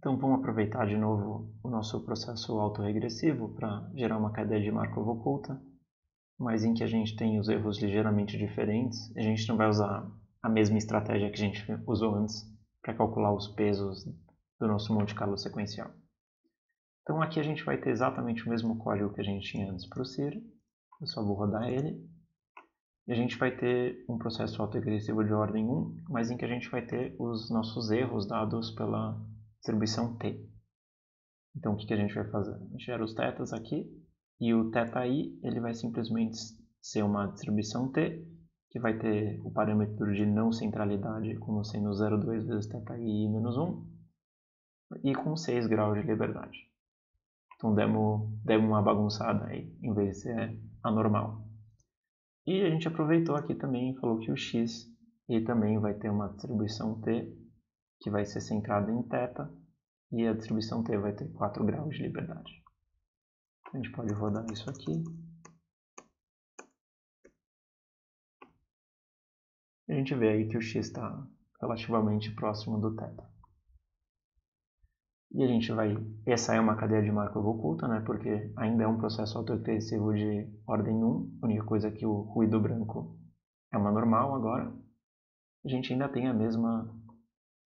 Então vamos aproveitar de novo o nosso processo autorregressivo para gerar uma cadeia de Markov oculta, mas em que a gente tem os erros ligeiramente diferentes. A gente não vai usar a mesma estratégia que a gente usou antes para calcular os pesos do nosso Monte Carlo sequencial. Então aqui a gente vai ter exatamente o mesmo código que a gente tinha antes para o CIR. Eu só vou rodar ele. E a gente vai ter um processo autorregressivo de ordem 1, mas em que a gente vai ter os nossos erros dados pela distribuição T. Então o que a gente vai fazer? A gente gera os tetas aqui, e o θi ele vai simplesmente ser uma distribuição T, que vai ter o parâmetro de não centralidade como sendo 0,2 vezes θi menos 1, e com 6 graus de liberdade. Então demos uma bagunçada aí, em vez de ser anormal. E a gente aproveitou aqui também e falou que o x ele também vai ter uma distribuição T, que vai ser centrada em θ, e a distribuição T vai ter 4 graus de liberdade. A gente pode rodar isso aqui. A gente vê aí que o x está relativamente próximo do θ. E a gente vai... Essa é uma cadeia de Markov oculta, né? Porque ainda é um processo autorregressivo de ordem 1. A única coisa é que o ruído branco é uma normal agora. A gente ainda tem a mesma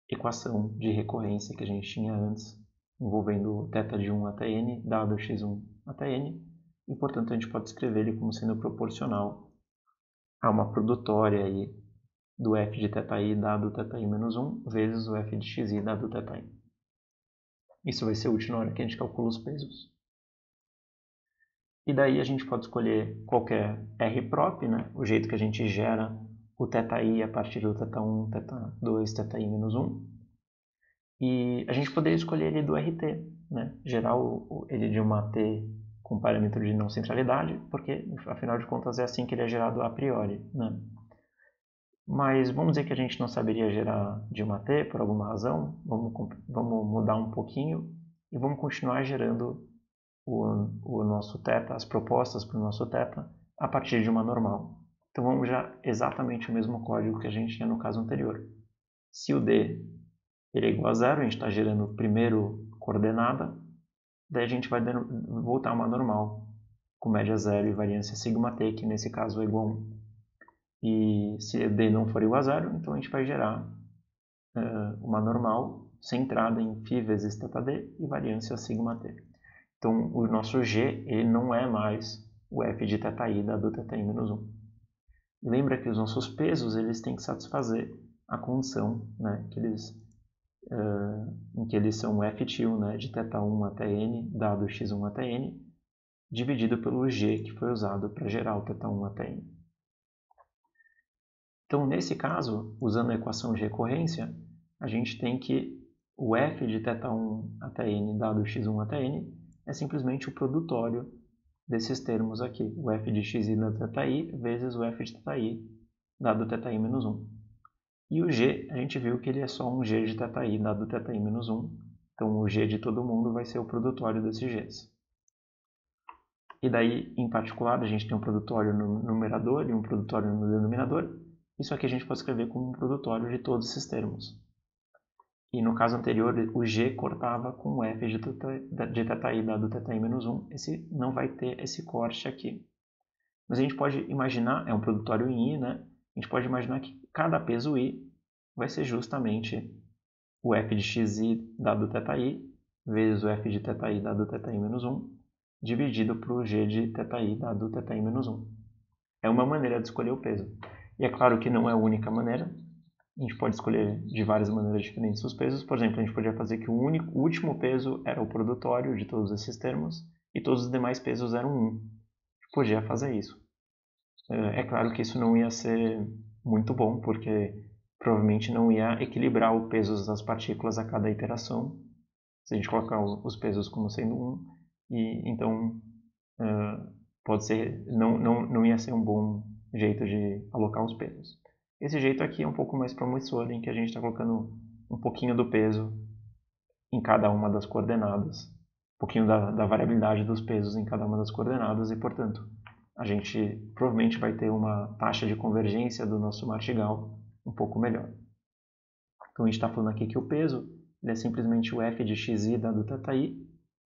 equação de recorrência que a gente tinha antes, envolvendo θ de 1 até n, dado x1 até n. E, portanto, a gente pode escrever ele como sendo proporcional a uma produtória aí do f de θi dado θi menos 1 vezes o f de xi dado θi. Isso vai ser útil na hora que a gente calcula os pesos. E daí a gente pode escolher qualquer rprop, né? O jeito que a gente gera o θi a partir do θ1, θ2, θi menos 1. E a gente poderia escolher ele do RT, né? Gerar ele de uma T com parâmetro de não centralidade, porque afinal de contas é assim que ele é gerado a priori, né? Mas vamos dizer que a gente não saberia gerar de uma T por alguma razão, vamos mudar um pouquinho e vamos continuar gerando o nosso θ, as propostas para o nosso θ, a partir de uma normal. Então vamos já exatamente o mesmo código que a gente tinha no caso anterior. Se o D ele é igual a zero, a gente está gerando primeiro coordenada, daí a gente vai voltar a uma normal, com média zero e variância σt, que nesse caso é igual a 1. E se D não for igual a zero, então a gente vai gerar uma normal centrada em φ vezes θd e variância σt. Então o nosso G ele não é mais o f de θi dado θi menos 1. E lembra que os nossos pesos eles têm que satisfazer a condição, né, em que eles são f til, né, de θ1 até n dado x1 até n, dividido pelo G que foi usado para gerar o θ1 até n. Então, nesse caso, usando a equação de recorrência, a gente tem que o f de θ1 até n dado x1 até n é simplesmente o produtório desses termos aqui, o f de xi dado θi vezes o f de θi dado θi menos 1. E o g, a gente viu que ele é só um g de θi dado θi menos 1, então o g de todo mundo vai ser o produtório desses g's. E daí, em particular, a gente tem um produtório no numerador e um produtório no denominador. Isso aqui a gente pode escrever como um produtório de todos esses termos. E no caso anterior, o g cortava com o f de θi dado θi menos 1. Esse não vai ter esse corte aqui. Mas a gente pode imaginar, é um produtório em i, né? A gente pode imaginar que cada peso i vai ser justamente o f de xi dado θi vezes o f de θi dado θi menos 1 dividido por g de θi dado θi menos 1. É uma maneira de escolher o peso. E é claro que não é a única maneira. A gente pode escolher de várias maneiras diferentes os pesos. Por exemplo, a gente podia fazer que o último peso era o produtório de todos esses termos e todos os demais pesos eram 1. A gente podia fazer isso. É claro que isso não ia ser muito bom, porque provavelmente não ia equilibrar o peso das partículas a cada iteração, se a gente colocar os pesos como sendo 1, e então pode ser, não ia ser um bom jeito de alocar os pesos. Esse jeito aqui é um pouco mais promissor, em que a gente está colocando um pouquinho do peso em cada uma das coordenadas, um pouquinho da variabilidade dos pesos em cada uma das coordenadas, e portanto a gente provavelmente vai ter uma taxa de convergência do nosso martingale um pouco melhor. Então a gente está falando aqui que o peso ele é simplesmente o f de xi dado θi,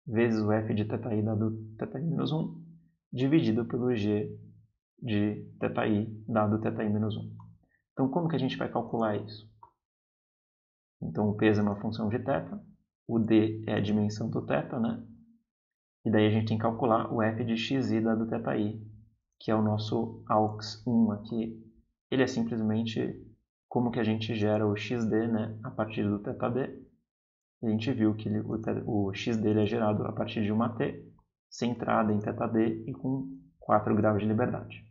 vezes o f de θi dado θi menos 1, dividido pelo g de θi dado θi menos 1. Então, como que a gente vai calcular isso? Então, o peso é uma função de θ, o d é a dimensão do θ, né? E daí a gente tem que calcular o f de xi dado θi, que é o nosso AUX1 aqui. Ele é simplesmente como que a gente gera o xd, né, a partir do θd. A gente viu que o x dele é gerado a partir de uma t, centrada em θd e com 4 graus de liberdade.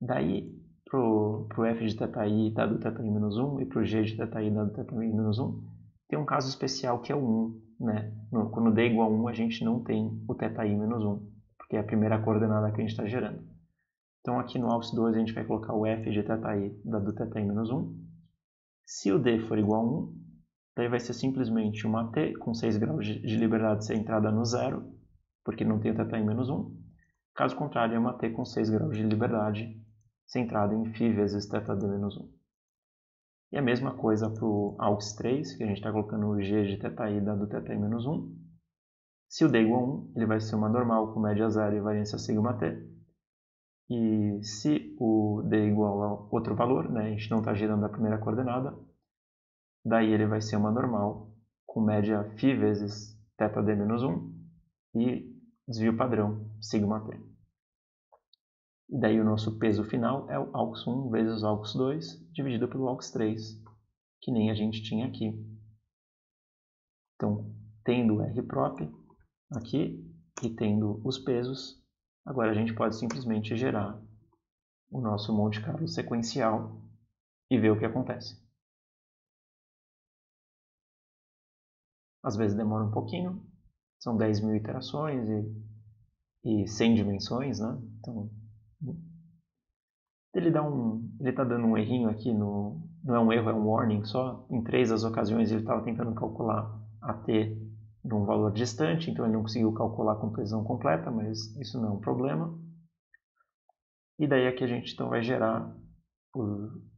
Daí, para o f de θi dado θi menos 1 e para o g de θi dado θi menos 1, tem um caso especial que é o 1. Né? Quando d é igual a 1, a gente não tem o θi menos 1, porque é a primeira coordenada que a gente está gerando. Então, aqui no AUX2, a gente vai colocar o f de θi dado θi menos 1. Se o d for igual a 1, daí vai ser simplesmente uma t com 6 graus de liberdade centrada no zero, porque não tem o θi menos 1. Caso contrário, é uma t com 6 graus de liberdade centrada em φ vezes θd menos 1. E a mesma coisa para o AUX3, que a gente está colocando o g de θi dado θi menos 1. Se o d é igual a 1, ele vai ser uma normal com média zero e variância sigma t. E se o d é igual a outro valor, né, a gente não está gerando a primeira coordenada, daí ele vai ser uma normal com média φ vezes θd menos 1 e desvio padrão sigma t. E daí o nosso peso final é o AUX1 vezes o AUX2 dividido pelo AUX3, que nem a gente tinha aqui. Então, tendo o Rprop aqui e tendo os pesos, agora a gente pode simplesmente gerar o nosso Monte Carlo sequencial e ver o que acontece. Às vezes demora um pouquinho, são 10.000 iterações e 100 dimensões, né? Então, ele está dando um errinho aqui, não é um erro, é um warning só. Em 3 das ocasiões ele estava tentando calcular a t num valor distante, então ele não conseguiu calcular com precisão completa, mas isso não é um problema. E daí aqui a gente então vai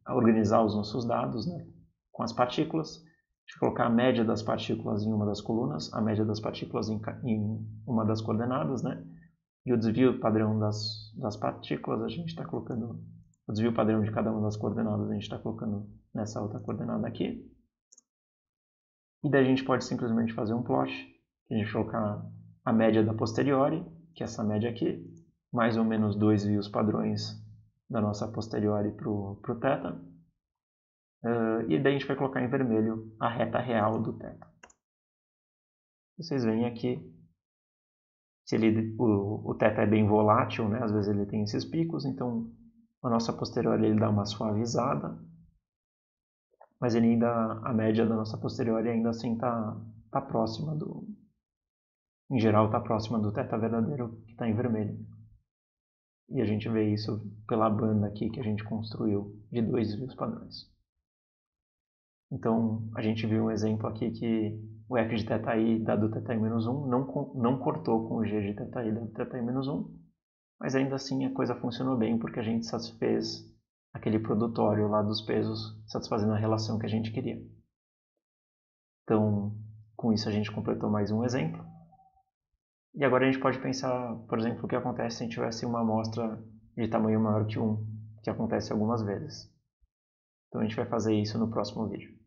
organizar os nossos dados, né, com as partículas. A gente vai colocar a média das partículas em uma das colunas, a média das partículas em uma das coordenadas, né? E o desvio padrão das partículas, a gente está colocando o desvio padrão de cada uma das coordenadas, a gente está colocando nessa outra coordenada aqui. E daí a gente pode simplesmente fazer um plot, a gente colocar a média da posteriori, que é essa média aqui, mais ou menos 2 vios padrões da nossa posteriori para o θ. E daí a gente vai colocar em vermelho a reta real do θ. Vocês veem aqui, se o θ é bem volátil, né? Às vezes ele tem esses picos, então a nossa posteriori ele dá uma suavizada, mas ele ainda, a média da nossa posteriori ainda assim está próxima em geral está próxima do θ verdadeiro que está em vermelho. E a gente vê isso pela banda aqui que a gente construiu de 2 vios padrões. Então, a gente viu um exemplo aqui que o f de θi dado θi menos 1 não cortou com o g de θi dado θi menos 1, mas ainda assim a coisa funcionou bem porque a gente satisfez aquele produtório lá dos pesos, satisfazendo a relação que a gente queria. Então, com isso a gente completou mais um exemplo. E agora a gente pode pensar, por exemplo, o que acontece se a gente tivesse uma amostra de tamanho maior que 1, que acontece algumas vezes. Então a gente vai fazer isso no próximo vídeo.